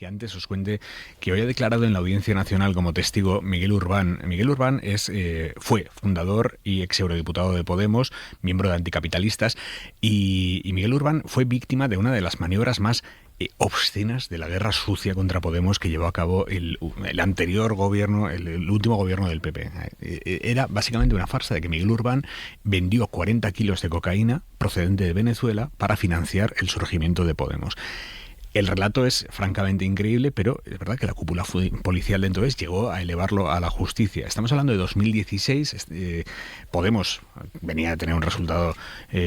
antes os cuente que hoy ha declarado en la Audiencia Nacional como testigo Miguel Urbán. Miguel Urbán fue fundador y ex eurodiputado de Podemos, miembro de Anticapitalistas, y Miguel Urbán fue víctima de una de las maniobras más obscenas de la guerra sucia contra Podemos que llevó a cabo el anterior gobierno, el último gobierno del PP. Era básicamente una farsa de que Miguel Urbán vendió 40 kilos de cocaína procedente de Venezuela para financiar el surgimiento de Podemos. El relato es francamente increíble, pero es verdad que la cúpula policial de entonces llegó a elevarlo a la justicia. Estamos hablando de 2016. Podemos venía a tener un resultado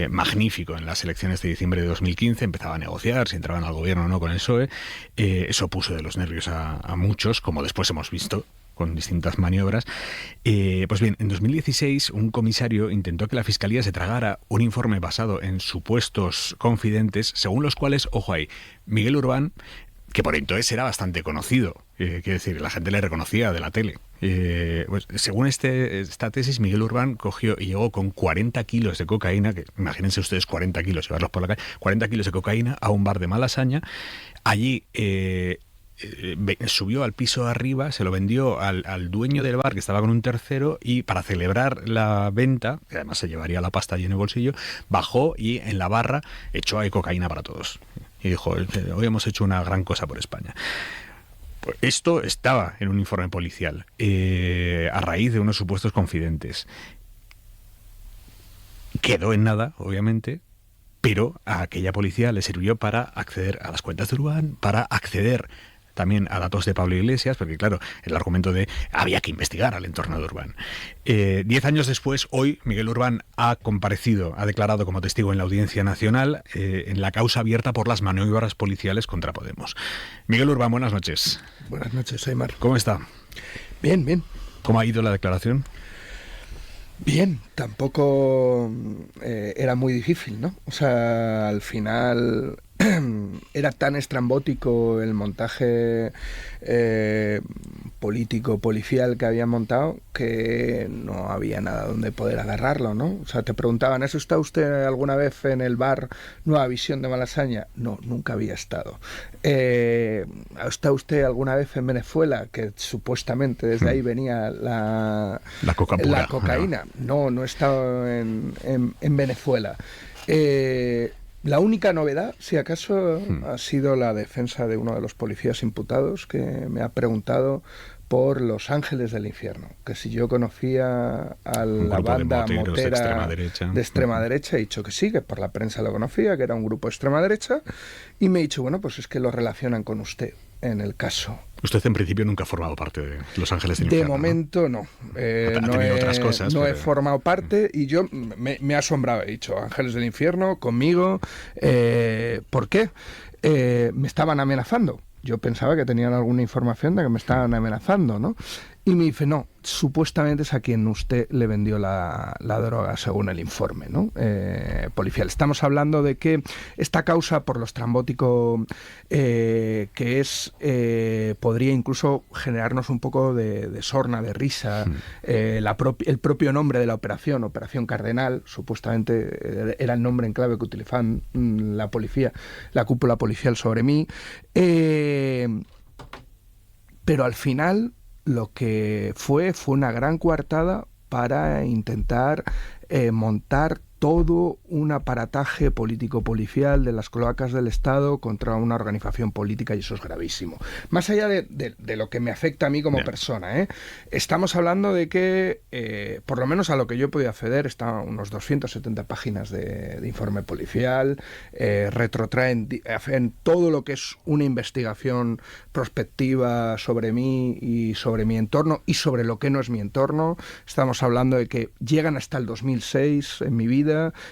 magnífico en las elecciones de diciembre de 2015. Empezaba a negociar si entraban al gobierno o no con el PSOE. Eso puso de los nervios a muchos, como después hemos visto con distintas maniobras. Pues bien, en 2016 un comisario intentó que la Fiscalía se tragara un informe basado en supuestos confidentes, según los cuales, ojo ahí, Miguel Urbán, que por entonces era bastante conocido, quiero decir, la gente le reconocía de la tele. Pues según esta tesis, Miguel Urbán cogió y llegó con 40 kilos de cocaína, que imagínense ustedes 40 kilos, llevarlos por la calle, 40 kilos de cocaína a un bar de Malasaña. Allí subió al piso arriba, se lo vendió al dueño del bar, que estaba con un tercero, y para celebrar la venta, que además se llevaría la pasta allí en el bolsillo, bajó y en la barra echó ahí cocaína para todos. Y dijo, hoy hemos hecho una gran cosa por España. Pues esto estaba en un informe policial, a raíz de unos supuestos confidentes. Quedó en nada, obviamente, pero a aquella policía le sirvió para acceder a las cuentas de Urbán, para acceder también a datos de Pablo Iglesias, porque claro, el argumento de había que investigar al entorno de Urbán. 10 años después, hoy, Miguel Urbán ha comparecido, ha declarado como testigo en la Audiencia Nacional en la causa abierta por las maniobras policiales contra Podemos. Miguel Urbán, buenas noches. Buenas noches, Aimar. ¿Cómo está? Bien, bien. ¿Cómo ha ido la declaración? Bien, tampoco era muy difícil, ¿no? O sea, al final era tan estrambótico el montaje político, policial que habían montado que no había nada donde poder agarrarlo, ¿no? O sea, te preguntaban, ¿has estado usted alguna vez en el bar Nueva Visión de Malasaña? No, nunca había estado. ¿Ha estado usted alguna vez en Venezuela? Que supuestamente desde ahí venía la cocaína. No he estado en Venezuela. La única novedad, si acaso, ha sido la defensa de uno de los policías imputados que me ha preguntado por Los Ángeles del Infierno, que si yo conocía a la banda motera de extrema derecha, he dicho que sí, que por la prensa lo conocía, que era un grupo de extrema derecha, y me he dicho, bueno, pues es que lo relacionan con usted en el caso. Usted en principio nunca ha formado parte de Los Ángeles del Infierno. De momento no. No he formado parte y yo me he asombrado. He dicho, Ángeles del Infierno, conmigo. ¿Por qué? Me estaban amenazando. Yo pensaba que tenían alguna información de que me estaban amenazando, ¿no? Y me dice, no, supuestamente es a quien usted le vendió la droga, según el informe, ¿no? Policial. Estamos hablando de que esta causa, por lo estrambótico que es, podría incluso generarnos un poco de sorna, de risa. El propio nombre de la operación, Operación Cardenal, supuestamente era el nombre en clave que utilizaban la policía, la cúpula policial sobre mí. Pero al final lo que fue una gran coartada para intentar montar todo un aparataje político-policial de las cloacas del Estado contra una organización política, y eso es gravísimo. Más allá de lo que me afecta a mí como persona, estamos hablando de que, por lo menos a lo que yo he podido acceder, están unos 270 páginas de informe policial, retrotraen en todo lo que es una investigación prospectiva sobre mí y sobre mi entorno y sobre lo que no es mi entorno. Estamos hablando de que llegan hasta el 2006 en mi vida,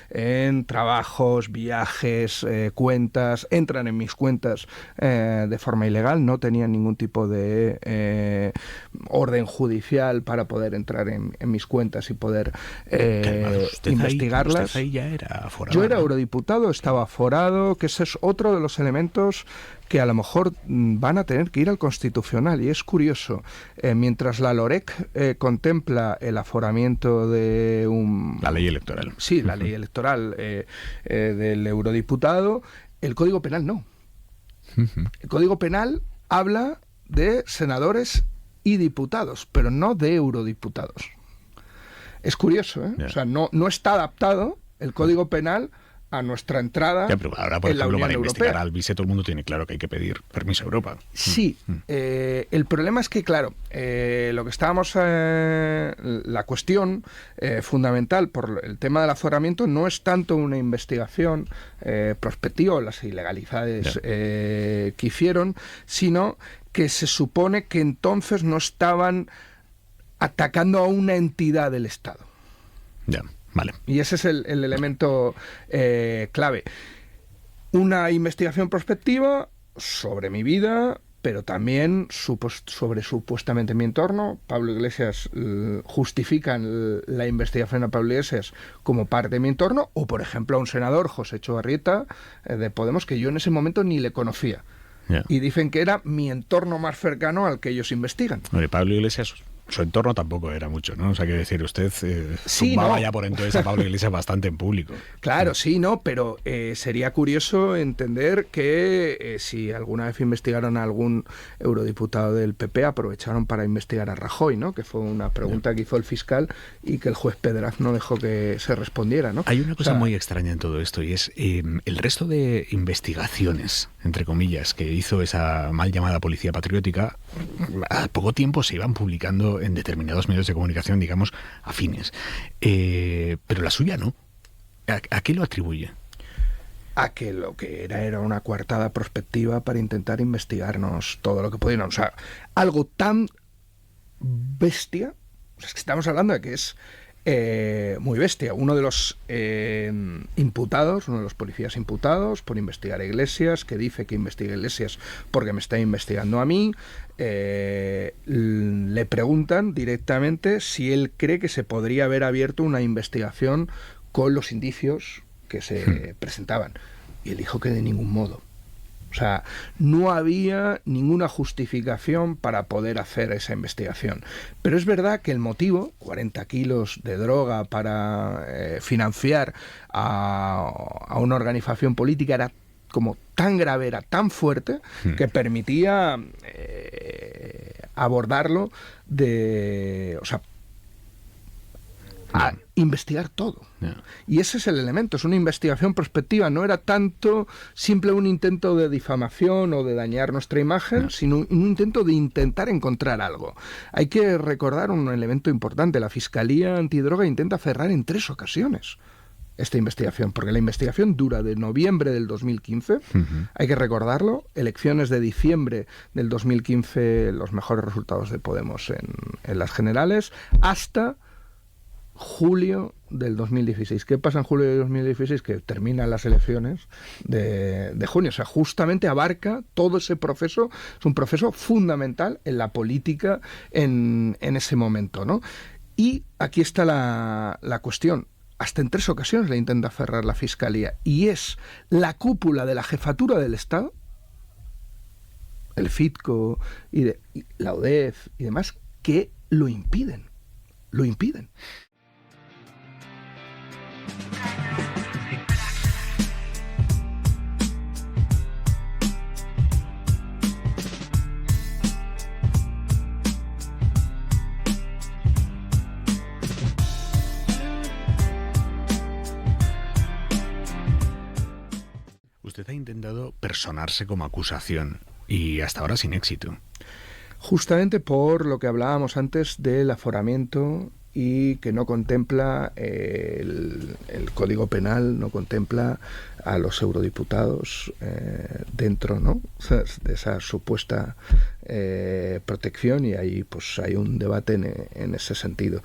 en trabajos, viajes, cuentas, entran en mis cuentas de forma ilegal, no tenían ningún tipo de orden judicial para poder entrar en mis cuentas y poder investigarlas. Usted ahí ya era aforado. Yo era eurodiputado, estaba aforado, que ese es otro de los elementos que a lo mejor van a tener que ir al Constitucional. Y es curioso, mientras la LOREC contempla el aforamiento de la ley electoral. Sí, la ley electoral del eurodiputado, el Código Penal no. El Código Penal habla de senadores y diputados, pero no de eurodiputados. Es curioso, ¿eh? O sea, no está adaptado el Código Penal a nuestra entrada pero ahora, por en la ejemplo, Unión para investigar Europea. al vice todo el mundo tiene claro que hay que pedir permiso a Europa. Sí, el problema es que, claro, lo que estábamos... la cuestión fundamental por el tema del aforamiento no es tanto una investigación prospectiva o las ilegalidades que hicieron, sino que se supone que entonces no estaban atacando a una entidad del Estado. Ya, vale. Y ese es el elemento clave. Una investigación prospectiva sobre mi vida, pero también sobre supuestamente mi entorno. Pablo Iglesias justifican la investigación a Pablo Iglesias como parte de mi entorno, o por ejemplo a un senador, José Etxebarrieta, de Podemos, que yo en ese momento ni le conocía. Yeah. Y dicen que era mi entorno más cercano al que ellos investigan. Hombre, Pablo Iglesias, su entorno tampoco era mucho, ¿no? O sea, quiere decir, usted sí, tumbaba no. ya por entonces a Pablo Iglesias bastante en público. Claro, sí, no, pero sería curioso entender que si alguna vez investigaron a algún eurodiputado del PP, aprovecharon para investigar a Rajoy, ¿no? Que fue una pregunta que hizo el fiscal y que el juez Pedraz no dejó que se respondiera, ¿no? Hay una cosa muy extraña en todo esto, y es el resto de investigaciones, entre comillas, que hizo esa mal llamada policía patriótica, a poco tiempo se iban publicando en determinados medios de comunicación, digamos, afines. Pero la suya no. ¿A qué lo atribuye? A que lo que era una coartada prospectiva para intentar investigarnos todo lo que pudieran. O sea, algo tan bestia, o sea, es que estamos hablando de que es muy bestia. Uno de los imputados, uno de los policías imputados por investigar a Iglesias, que dice que investiga a Iglesias porque me está investigando a mí, le preguntan directamente si él cree que se podría haber abierto una investigación con los indicios que se presentaban. Y él dijo que de ningún modo. O sea, no había ninguna justificación para poder hacer esa investigación. Pero es verdad que el motivo, 40 kilos de droga para financiar a una organización política, era como tan grave, era tan fuerte, que permitía abordarlo o sea, a investigar todo. Y ese es el elemento, es una investigación prospectiva, no era tanto simple un intento de difamación o de dañar nuestra imagen, sino un intento de intentar encontrar algo. Hay que recordar un elemento importante, la Fiscalía Antidroga intenta cerrar en 3 ocasiones esta investigación, porque la investigación dura de noviembre del 2015, hay que recordarlo, elecciones de diciembre del 2015, los mejores resultados de Podemos en las generales, hasta julio del 2016. ¿Qué pasa en julio del 2016? Que terminan las elecciones de junio. O sea, justamente abarca todo ese proceso. Es un proceso fundamental en la política en ese momento, ¿no? Y aquí está la cuestión. Hasta en 3 ocasiones le intenta cerrar la Fiscalía. Y es la cúpula de la jefatura del Estado, el FITCO y la UDEF y demás, que lo impiden. Lo impiden. Usted ha intentado personarse como acusación y hasta ahora sin éxito. Justamente por lo que hablábamos antes del aforamiento y que no contempla el Código Penal, no contempla a los eurodiputados dentro, ¿no?, de esa supuesta protección, y ahí pues hay un debate en ese sentido.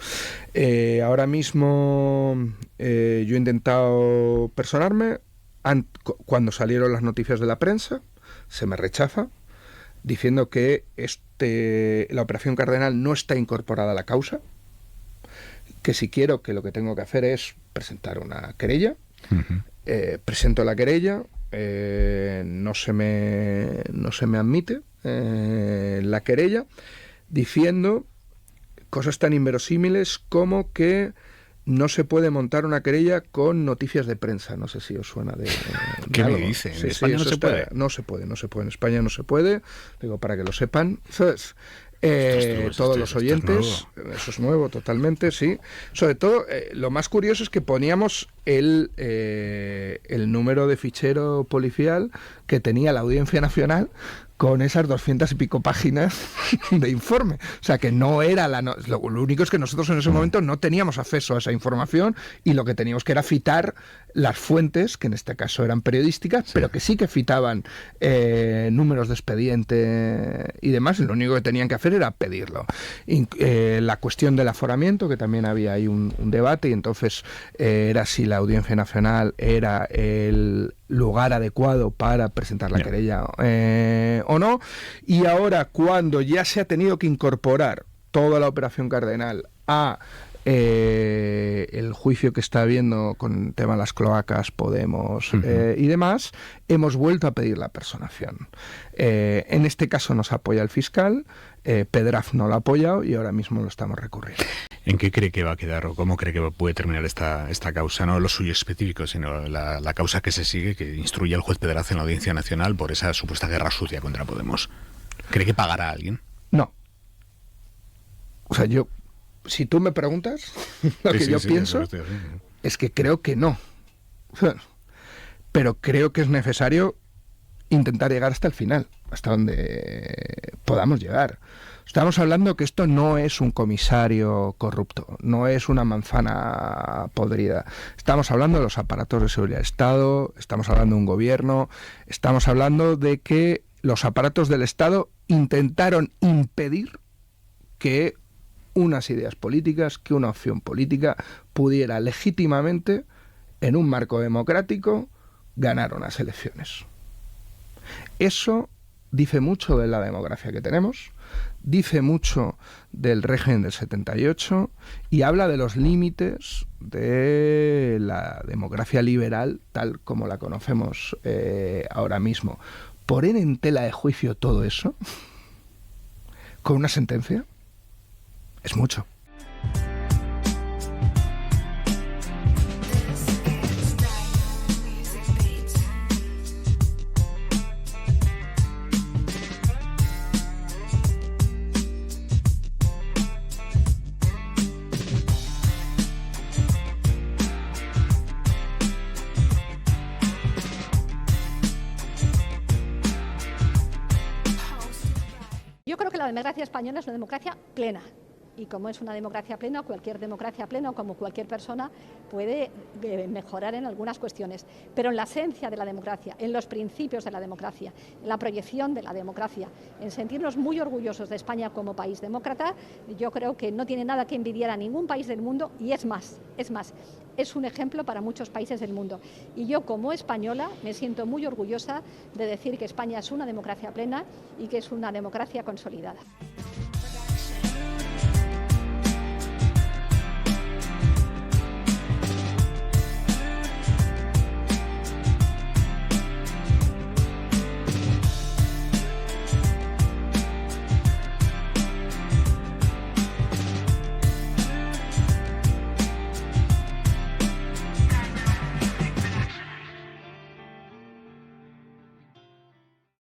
Ahora mismo yo he intentado personarme. Cuando salieron las noticias de la prensa, se me rechaza, diciendo que la Operación Cardenal no está incorporada a la causa, que si quiero, que lo que tengo que hacer es presentar una querella. Presento la querella, no se me admite la querella, diciendo cosas tan inverosímiles como que no se puede montar una querella con noticias de prensa. No sé si os suena de ¿Qué algo. me dice? ¿En Sí, España no se puede? No se puede. En España no se puede. Digo, para que lo sepan. ¿Sabes? Todos los oyentes, eso es nuevo totalmente, sí. Sobre todo, lo más curioso es que poníamos el número de fichero policial que tenía la Audiencia Nacional con esas 200 y pico páginas de informe. O sea, que no era lo único es que nosotros en ese momento no teníamos acceso a esa información y lo que teníamos que era citar las fuentes, que en este caso eran periodísticas, pero que sí que citaban números de expediente y demás, y lo único que tenían que hacer era pedirlo. La cuestión del aforamiento, que también había ahí un debate, y entonces era si la Audiencia Nacional era el lugar adecuado para presentar la querella o no. Y ahora, cuando ya se ha tenido que incorporar toda la Operación Cardenal a el juicio que está habiendo con el tema de las cloacas, Podemos y demás, hemos vuelto a pedir la personación. En este caso nos apoya el fiscal, Pedraz no lo ha apoyado y ahora mismo lo estamos recurriendo. ¿En qué cree que va a quedar o cómo cree que puede terminar esta causa? No lo suyo específico, sino la causa que se sigue, que instruye al juez Pedraz en la Audiencia Nacional por esa supuesta guerra sucia contra Podemos. ¿Cree que pagará a alguien? No. O sea, si tú me preguntas, lo que yo pienso es que creo que no. Pero creo que es necesario intentar llegar hasta el final, hasta donde podamos llegar. Estamos hablando que esto no es un comisario corrupto, no es una manzana podrida. Estamos hablando de los aparatos de seguridad del Estado, estamos hablando de un gobierno, estamos hablando de que los aparatos del Estado intentaron impedir que unas ideas políticas, que una opción política pudiera legítimamente, en un marco democrático, ganar unas elecciones. Eso dice mucho de la democracia que tenemos, dice mucho del régimen del 78 y habla de los límites de la democracia liberal tal como la conocemos ahora mismo. Poner en tela de juicio todo eso con una sentencia es mucho. Yo creo que la democracia española es una democracia plena. Y como es una democracia plena, cualquier democracia plena, como cualquier persona, puede mejorar en algunas cuestiones. Pero en la esencia de la democracia, en los principios de la democracia, en la proyección de la democracia, en sentirnos muy orgullosos de España como país demócrata, yo creo que no tiene nada que envidiar a ningún país del mundo y es más, es un ejemplo para muchos países del mundo. Y yo como española me siento muy orgullosa de decir que España es una democracia plena y que es una democracia consolidada.